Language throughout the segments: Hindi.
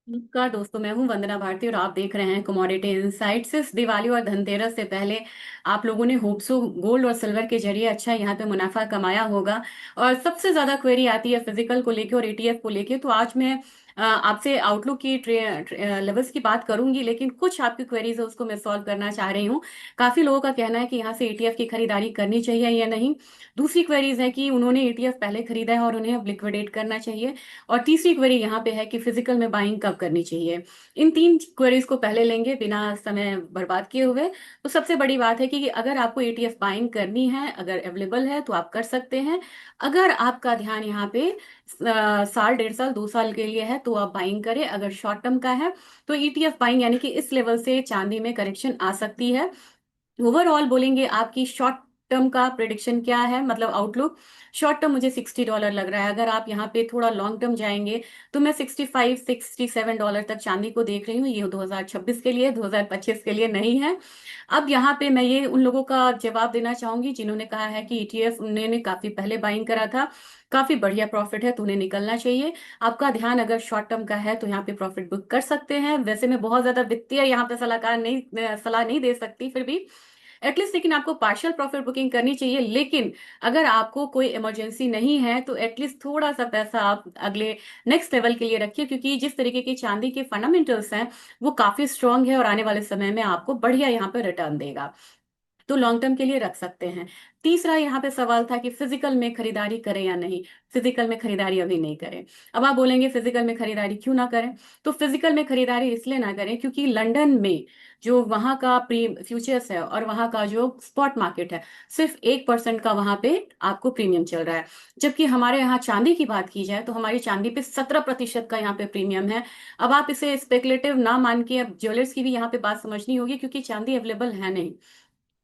नमस्कार दोस्तों, मैं हूं वंदना भारती और आप देख रहे हैं कमोडिटी इनसाइट्स। इस दिवाली और धनतेरस से पहले आप लोगों ने होप्सो गोल्ड और सिल्वर के जरिए अच्छा यहाँ पे मुनाफा कमाया होगा। और सबसे ज्यादा क्वेरी आती है फिजिकल को लेके और ईटीएफ को लेके। तो आज मैं आपसे आउटलुक की लेवल्स की बात करूंगी, लेकिन कुछ आपकी क्वेरीज है उसको मैं सॉल्व करना चाह रही हूँ। काफी लोगों का कहना है कि यहाँ से ईटीएफ की खरीदारी करनी चाहिए या नहीं। दूसरी क्वेरीज है कि उन्होंने ईटीएफ पहले खरीदा है और उन्हें अब लिक्विडेट करना चाहिए। और तीसरी क्वेरी यहाँ पे है कि फिजिकल में बाइंग कब करनी चाहिए। इन तीन क्वेरीज को पहले लेंगे बिना समय बर्बाद किए हुए। तो सबसे बड़ी बात है कि अगर आपको एटीएफ बाइंग करनी है, अगर अवेलेबल है तो आप कर सकते हैं। अगर आपका ध्यान यहाँ पे साल, 1.5 साल, 2 साल के लिए है तो आप बाइंग करें। अगर शॉर्ट टर्म का है तो ईटीएफ बाइंग यानी कि इस लेवल से चांदी में करेक्शन आ सकती है। ओवरऑल बोलेंगे आपकी शॉर्ट टर्म का प्रिडिक्शन क्या है, मतलब आउटलुक। शॉर्ट टर्म मुझे $60 लग रहा है। अगर आप यहाँ पे थोड़ा लॉन्ग टर्म जाएंगे तो मैं 65-67 डॉलर तक चांदी को देख रही हूँ। ये 2026 के लिए, 2025 के लिए नहीं है। अब यहाँ पे मैं ये उन लोगों का जवाब देना चाहूंगी जिन्होंने कहा है कि ईटीएफ उन्होंने काफी पहले बाइंग करा था, काफी बढ़िया प्रॉफिट है तो उन्हें निकलना चाहिए। आपका ध्यान अगर शॉर्ट टर्म का है तो यहाँ पे प्रॉफिट बुक कर सकते हैं। वैसे मैं बहुत ज्यादा वित्तीय यहाँ पे सलाह नहीं दे सकती, फिर भी एटलीस्ट लेकिन आपको पार्शियल प्रॉफिट बुकिंग करनी चाहिए। लेकिन अगर आपको कोई इमरजेंसी नहीं है तो एटलीस्ट थोड़ा सा पैसा आप अगले नेक्स्ट लेवल के लिए रखिए, क्योंकि जिस तरीके की चांदी के फंडामेंटल्स हैं वो काफी स्ट्रांग है और आने वाले समय में आपको बढ़िया यहाँ पे रिटर्न देगा। तो लॉन्ग टर्म के लिए रख सकते हैं। तीसरा यहाँ पे सवाल था कि फिजिकल में खरीदारी करें या नहीं। फिजिकल में खरीदारी अभी नहीं करें। अब आप बोलेंगे फिजिकल में खरीदारी क्यों ना करें। तो फिजिकल में खरीदारी इसलिए ना करें क्योंकि लंदन में जो वहां का प्री फ्यूचर्स है और वहां का जो स्पॉट मार्केट है, सिर्फ 1% का वहां पे आपको प्रीमियम चल रहा है। जबकि हमारे यहाँ चांदी की बात की जाए तो हमारी चांदी पे 17% का यहाँ पे प्रीमियम है। अब आप इसे स्पेकुलेटिव ना मान के, अब ज्वेलर्स की भी यहाँ पे बात समझनी होगी, क्योंकि चांदी अवेलेबल है नहीं।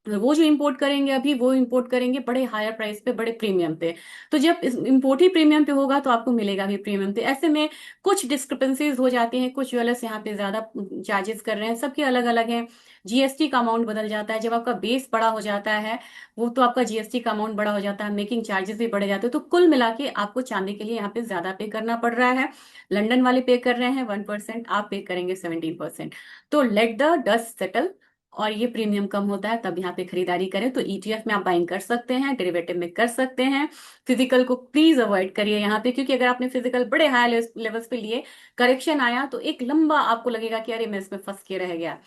वो जो इंपोर्ट करेंगे अभी, वो इंपोर्ट करेंगे बड़े हायर प्राइस पे, बड़े प्रीमियम पे। तो जब इंपोर्ट ही प्रीमियम पे होगा तो आपको मिलेगा भी प्रीमियम पे। ऐसे में कुछ डिस्क्रिपेंसीज हो जाती हैं। कुछ ज्वेलर्स यहाँ पे ज्यादा चार्जेस कर रहे हैं, सबके अलग अलग हैं। जीएसटी का अमाउंट बदल जाता है जब आपका बेस बड़ा हो जाता है। वो तो आपका जीएसटी का अमाउंट बड़ा हो जाता है, मेकिंग चार्जेस भी बढ़ जाते हैं। तो कुल मिला के आपको चांदी के लिए यहाँ पे ज्यादा पे करना पड़ रहा है। लंदन वाले पे कर रहे हैं 1%, आप पे करेंगे 17%। तो लेट द डस्ट सेटल और ये प्रीमियम कम होता है तब यहाँ पे खरीदारी करें। तो ईटीएफ में आप बाइंग कर सकते हैं, डेरिवेटिव में कर सकते हैं। फिजिकल को प्लीज अवॉइड करिए यहाँ पे, क्योंकि अगर आपने फिजिकल बड़े हाई लेवल्स पे लिए, करेक्शन आया तो एक लंबा आपको लगेगा कि अरे मैं इसमें फंस के रह गया।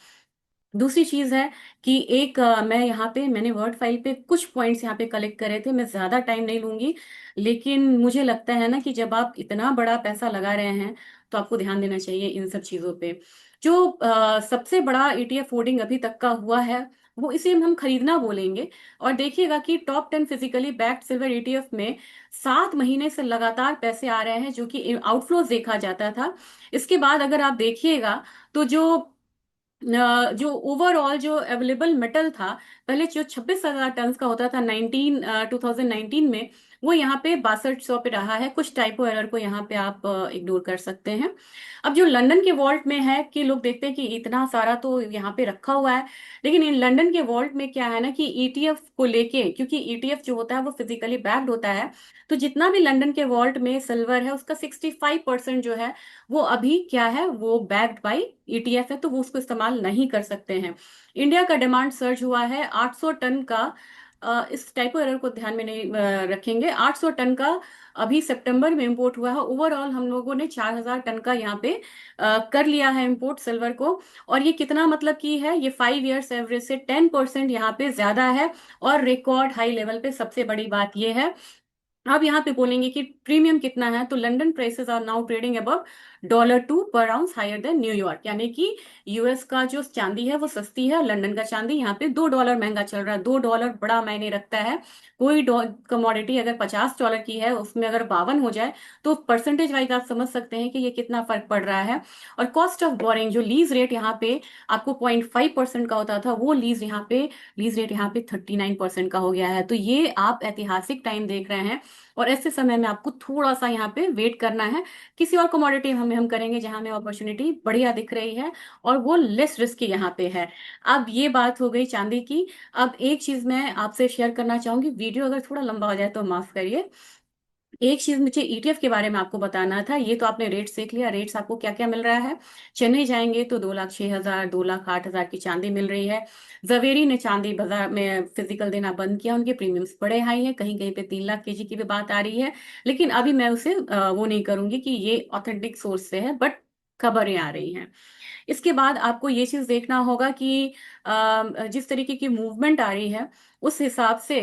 दूसरी चीज है कि एक मैं यहाँ पे मैंने वर्ड फाइल पे कुछ पॉइंट्स यहाँ पे कलेक्ट करे थे। मैं ज्यादा टाइम नहीं लूंगी, लेकिन मुझे लगता है ना कि जब आप इतना बड़ा पैसा लगा रहे हैं तो आपको ध्यान देना चाहिए इन सब चीजों पे। जो सबसे बड़ा ईटीएफ होर्डिंग अभी तक का हुआ है वो, इसे हम खरीदना बोलेंगे। और देखिएगा कि top 10 physically backed silver ETF में 7 महीने से लगातार पैसे आ रहे हैं, जो कि आउटफ्लोज देखा जाता था। इसके बाद अगर आप देखिएगा तो जो ओवरऑल जो अवेलेबल मेटल था, पहले जो 26,000 टन का होता था 2019 में, वो यहाँ पे 6200 पे रहा है। कुछ टाइपो एरर को यहाँ पे आप इग्नोर कर सकते हैं। अब जो लंदन के वॉल्ट में है कि लोग देखते हैं कि इतना सारा तो यहाँ पे रखा हुआ है, लेकिन इन लंदन के वॉल्ट में क्या है ना कि ईटीएफ को लेके, क्योंकि ईटीएफ जो होता है वो फिजिकली बैक्ड होता है। तो जितना भी लंदन के वॉल्ट में सिल्वर है उसका 65% जो है वो अभी क्या है, वो बैक्ड बाई ईटीएफ है, तो वो उसको इस्तेमाल नहीं कर सकते हैं। इंडिया का डिमांड सर्ज हुआ है 800 टन का। इस टाइपो एरर को ध्यान में नहीं रखेंगे। 800 टन का अभी सितंबर में इंपोर्ट हुआ है। ओवरऑल हम लोगों ने 4,000 टन का यहाँ पे कर लिया है इंपोर्ट सिल्वर को। और ये कितना मतलब की है, ये 5 ईयर्स एवरेज से 10% यहाँ पे ज्यादा है और रिकॉर्ड हाई लेवल पे। सबसे बड़ी बात ये है, अब यहाँ पे बोलेंगे कि प्रीमियम कितना है, तो London prices are now trading above $2 per ounce higher than New York. यानी कि यूएस का जो चांदी है वो सस्ती है, लंदन का चांदी यहाँ पे $2 महंगा चल रहा है। $2 बड़ा मायने रखता है। कोई कमोडिटी अगर $50 की है, उसमें अगर 52 हो जाए तो परसेंटेज वाइज आप समझ सकते हैं कि ये कितना फर्क पड़ रहा है। और कॉस्ट ऑफ बोरिंग, जो लीज रेट यहाँ पे आपको 0.5% का होता था, वो लीज रेट यहाँ पे 39% का हो गया है। तो ये आप ऐतिहासिक टाइम देख रहे हैं और ऐसे समय में आपको थोड़ा सा यहाँ पे वेट करना है। किसी और कमोडिटी हम करेंगे जहां हमें अपॉर्चुनिटी बढ़िया दिख रही है और वो लेस रिस्की यहाँ पे है। अब ये बात हो गई चांदी की। अब एक चीज मैं आपसे शेयर करना चाहूंगी, वीडियो अगर थोड़ा लंबा हो जाए तो माफ करिए। एक चीज मुझे ईटीएफ के बारे में आपको बताना था। ये तो आपने रेट्स देख लिया, रेट्स आपको क्या क्या मिल रहा है। चेन्नई जाएंगे तो 2,06,000, 2,08,000 की चांदी मिल रही है। जवेरी ने चांदी बाजार में फिजिकल देना बंद किया, उनके प्रीमियम्स बड़े हाई है, कहीं कहीं पे 3 लाख केजी की भी बात आ रही है। लेकिन अभी मैं उसे वो नहीं करूंगी कि ये ऑथेंटिक सोर्स से है, बट खबरें आ रही हैं। इसके बाद आपको ये चीज देखना होगा कि जिस तरीके की मूवमेंट आ रही है उस हिसाब से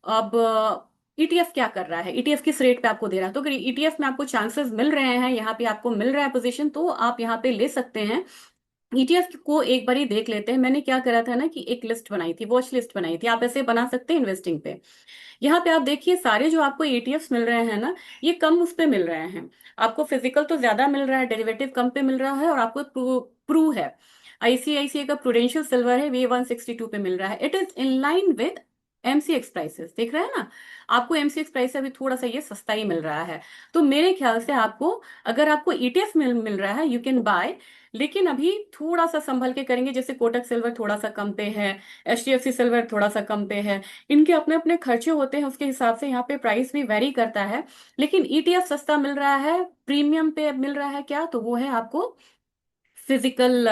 अब ईटीएफ क्या कर रहा है, ईटीएफ किस रेट पे आपको दे रहा है। तो अगर ईटीएफ में आपको चांसेस मिल रहे हैं, यहाँ पे आपको मिल रहा है पोजीशन, तो आप यहाँ पे ले सकते हैं। ईटीएफ को एक बार ही देख लेते हैं। मैंने क्या करा था ना कि एक लिस्ट बनाई थी, वॉच लिस्ट बनाई थी, आप ऐसे बना सकते हैं इन्वेस्टिंग पे। यहाँ पे आप देखिए सारे जो आपको ईटीएफ्स मिल रहे हैं ना, ये कम उस पे मिल रहे हैं। आपको फिजिकल तो ज्यादा मिल रहा है, डेरिवेटिव कम पे मिल रहा है, और आपको प्रू है। आईसीआईसीआई का प्रूडेंशियल सिल्वर है, वे 162 पे मिल रहा है। It is in line with MCX prices, देख रहे हैं ना। आपको एमसीएक्स प्राइस से अभी थोड़ा सा ये सस्ता ही मिल रहा है। तो मेरे ख्याल से आपको, अगर आपको ईटीएफ मिल रहा है, यू कैन बाय। लेकिन अभी थोड़ा सा संभल के करेंगे, जैसे कोटक सिल्वर थोड़ा सा कम पे है, एचडीएफसी सिल्वर थोड़ा सा कम पे है। इनके अपने अपने खर्चे होते हैं, उसके हिसाब से यहाँ पे प्राइस भी वेरी करता है। लेकिन ईटीएफ सस्ता मिल रहा है, प्रीमियम पे मिल रहा है क्या, तो वो है आपको फिजिकल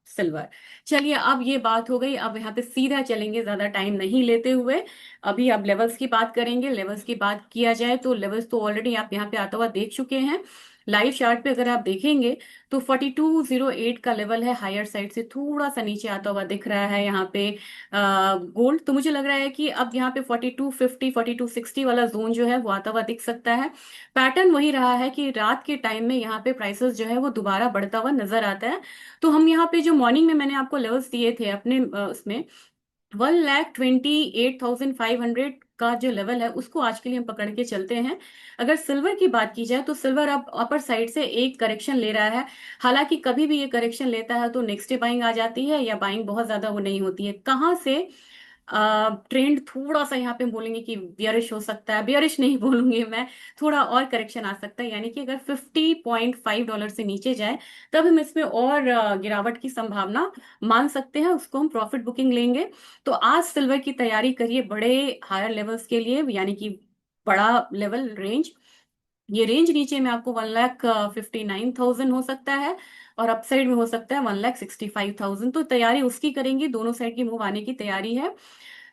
सिल्वर। चलिए, अब ये बात हो गई, अब यहाँ पे सीधा चलेंगे ज्यादा टाइम नहीं लेते हुए। अभी अब लेवल्स की बात करेंगे। लेवल्स की बात किया जाए तो लेवल्स तो ऑलरेडी आप यहाँ पे आता हुआ देख चुके हैं। लाइव चार्ट पे अगर आप देखेंगे तो 4208 का लेवल है, हायर साइड से थोड़ा सा नीचे आता हुआ दिख रहा है यहाँ पे गोल्ड। तो मुझे लग रहा है कि अब यहाँ पे 4250 4260 वाला जोन जो है वो आता हुआ दिख सकता है। पैटर्न वही रहा है कि रात के टाइम में यहाँ पे प्राइसेस जो है वो दोबारा बढ़ता हुआ नजर आता है। तो हम यहाँ पे जो मॉर्निंग में मैंने आपको लेवल्स दिए थे अपने उसमें, 1,28,500 का जो लेवल है उसको आज के लिए हम पकड़ के चलते हैं। अगर सिल्वर की बात की जाए तो सिल्वर अब अपर साइड से एक करेक्शन ले रहा है। हालांकि कभी भी ये करेक्शन लेता है तो नेक्स्ट डे बाइंग आ जाती है, या बाइंग बहुत ज्यादा वो नहीं होती है। कहाँ से ट्रेंड थोड़ा सा यहाँ पे बोलेंगे कि बियरिश हो सकता है, बियरिश नहीं बोलूंगी मैं, थोड़ा और करेक्शन आ सकता है। यानी कि अगर $50.5 से नीचे जाए तब हम इसमें और गिरावट की संभावना मान सकते हैं, उसको हम प्रॉफिट बुकिंग लेंगे। तो आज सिल्वर की तैयारी करिए बड़े हायर लेवल्स के लिए, यानी कि बड़ा लेवल रेंज। ये रेंज नीचे में आपको 1,59,000 हो सकता है, और अपसाइड में हो सकता है 1,65,000। तो तैयारी उसकी करेंगे, दोनों साइड की मूव आने की तैयारी है।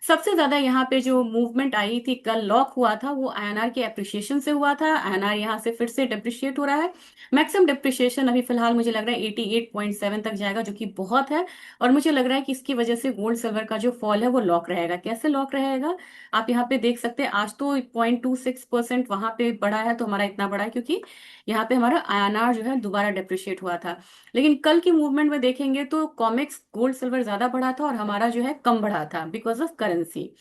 सबसे ज्यादा यहाँ पे जो मूवमेंट आई थी, कल लॉक हुआ था, वो आईएनआर के एप्रिसिएशन से हुआ था। आईएनआर यहाँ से फिर से डिप्रिशिएट हो रहा है। मैक्सिमम डिप्रिशिएशन अभी फिलहाल मुझे लग रहा है 88.7 तक जाएगा, जो कि बहुत है। और मुझे लग रहा है कि इसकी वजह से गोल्ड सिल्वर का जो फॉल है वो लॉक रहेगा। कैसे लॉक रहेगा, आप यहाँ पे देख सकते हैं। आज तो 0.26% वहां पे बढ़ा है, तो हमारा इतना बढ़ा है क्योंकि यहाँ पे हमारा आईएनआर जो है दोबारा डिप्रिशिएट हुआ था। लेकिन कल की मूवमेंट में देखेंगे तो कॉमेक्स गोल्ड सिल्वर ज्यादा बढ़ा था और हमारा जो है कम बढ़ा था, because of currency.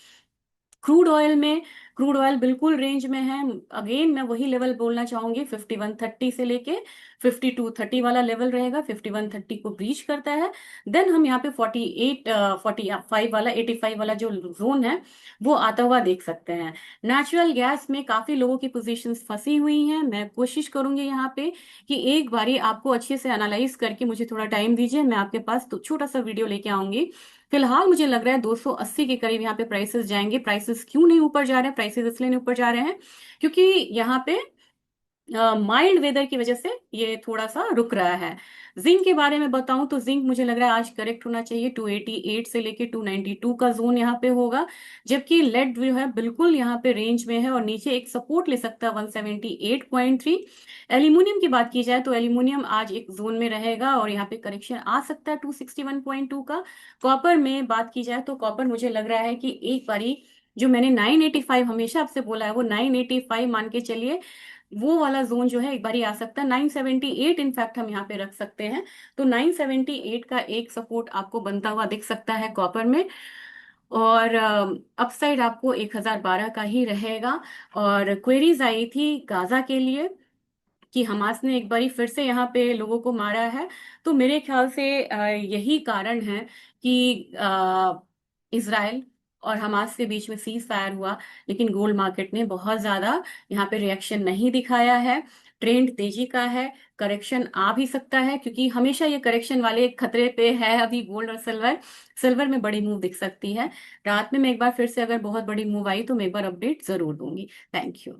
Crude oil में, क्रूड ऑयल बिल्कुल रेंज में है। अगेन मैं वही लेवल बोलना चाहूंगी, 5130 से लेके 5230 वाला लेवल रहेगा। 5130 को ब्रीच करता है, देन हम यहाँ पे 45 वाला 85 वाला जो जोन है वो आता हुआ देख सकते हैं। नेचुरल गैस में काफी लोगों की पोजीशंस फंसी हुई हैं। मैं कोशिश करूंगी यहाँ पे कि एक बारी आपको अच्छे से एनालाइज करके, मुझे थोड़ा टाइम दीजिए, मैं आपके पास तो छोटा सा वीडियो लेके आऊंगी। फिलहाल मुझे लग रहा है 280 के करीब यहाँ पे प्राइसेस जाएंगे। प्राइसेस क्यों नहीं ऊपर जा रहे हैं, प्राइसेस इसलिए नहीं ऊपर जा रहे हैं क्योंकि यहाँ पे माइल्ड वेदर की वजह से ये थोड़ा सा रुक रहा है। जिंक के बारे में बताऊं तो जिंक मुझे लग रहा है आज करेक्ट होना चाहिए, 288 से लेके 292 का जोन यहाँ पे होगा। जबकि लेड जो है बिल्कुल यहाँ पे रेंज में है, और नीचे एक सपोर्ट ले सकता है 178.3। एल्यूमिनियम की बात की जाए तो एल्यूमिनियम आज एक जोन में रहेगा, और यहाँ पे करेक्शन आ सकता है 261.2 का। कॉपर में बात की जाए तो कॉपर मुझे लग रहा है कि एक बारी जो मैंने 985 हमेशा आपसे बोला है, वो 985 मान के चलिए, वो वाला जोन जो है एक बार ही आ सकता है। 978 इनफैक्ट हम यहाँ पे रख सकते हैं। तो 978 का एक सपोर्ट आपको बनता हुआ दिख सकता है कॉपर में। और अपसाइड आपको 1012 का ही रहेगा। और क्वेरीज आई थी गाजा के लिए कि हमास ने एक बारी फिर से यहाँ पे लोगों को मारा है। तो मेरे ख्याल से यही कारण है कि इजराइल और हमास के बीच में सीज फायर हुआ। लेकिन गोल्ड मार्केट ने बहुत ज्यादा यहाँ पे रिएक्शन नहीं दिखाया है। ट्रेंड तेजी का है, करेक्शन आ भी सकता है, क्योंकि हमेशा ये करेक्शन वाले खतरे पे है अभी गोल्ड और सिल्वर। सिल्वर में बड़ी मूव दिख सकती है रात में। मैं एक बार फिर से अगर बहुत बड़ी मूव आई तो मैं एक बार अपडेट जरूर दूंगी। Thank you.